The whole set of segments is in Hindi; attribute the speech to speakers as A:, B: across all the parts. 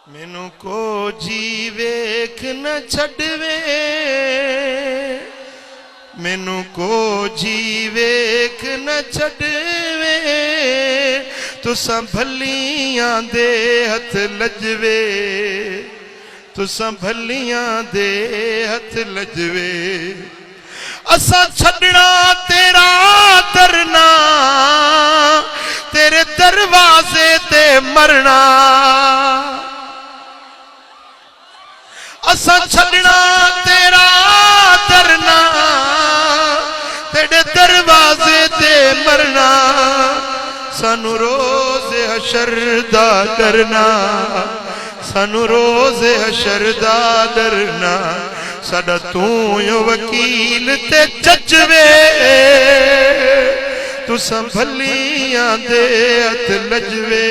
A: मैनू को जी वेख न छड़वे, मैनू को जी वेख न छड़वे, तुसां भलियां दे हथ लजवे, तुसां भलियां दे हथ लजवे। असा छड़ना तेरा दरना, तेरे दरवाजे ते मरना। असा छड़ना तेरा दरना, तेरे दरवाजे ते मरना। सानू रोज़ हशर दा डरना, सानू रोज़ हशर दा डरना। साडा तू यो वकील ते जजवे, तुसां भलियां दे हथ लजवे।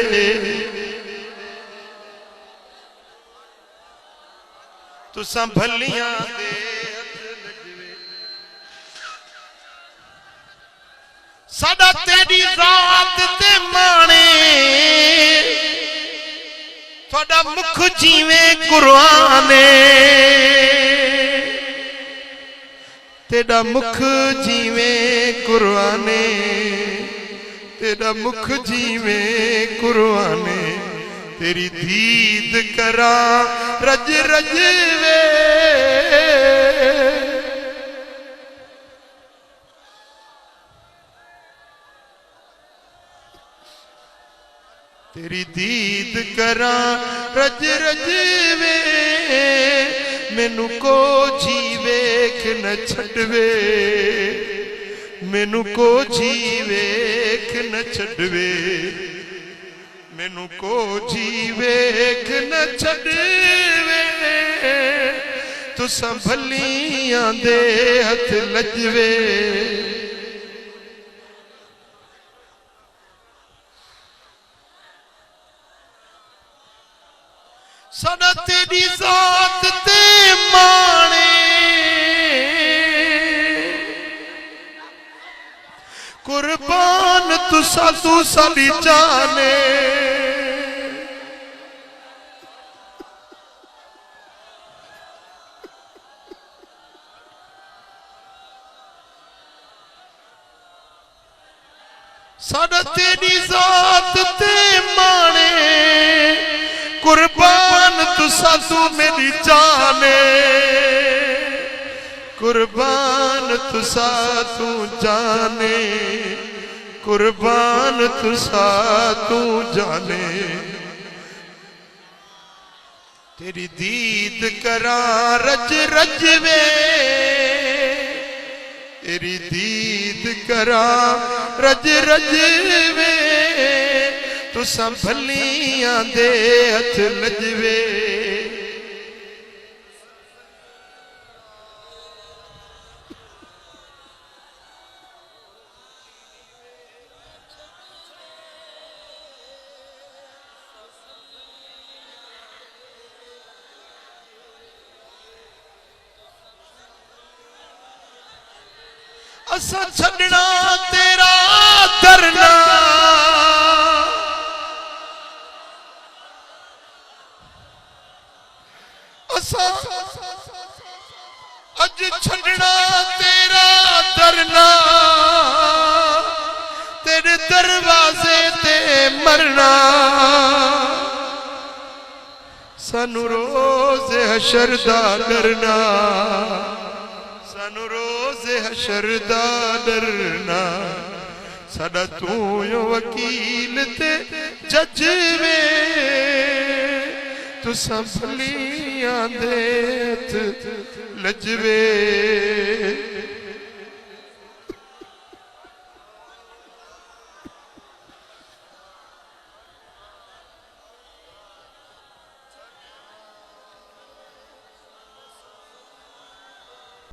A: तुसां भलियां दे हथ लजवे। साडा तेरी रात ते माने, थोड़ा मुख जीवें कुराने, तेरा मुख जीवें कुराने, तेरा मुख जीवें कुराने। तेरी दीद करा रज रज वे, तेरी दीद करा रज रज वे। मैनू को जी वेख न छड़वे, मैनू को जी वेख न छड़वे, मैनू को जी वेख न छड़वे। तुसां भलियां दे हथ लजवे। साडा तेरी जात ते माने, कुर्बान तुसा तू साडी जाने। साडा तेरी जात ते माने, कुर्बान तुसा तू मेरी जाने। कुर्बान तुसा तू जाने, कुर्बान तुसा तू जाने। तेरी दीद करा रज रजवे, तेरी दीद करा रज रजवे। तुसां भलियां दे हथ लजवे। असा छड़ना तेरा दरना, असा अज छड़ना तेरा दरना, तेरे दरवाजे ते मरना। सानू रोज़ हशर दा डरना, सानू रोज़ हशर दा डरना। साडा तू यो वकील ते जजवे, तुसां भलियां दे हथ लजवे।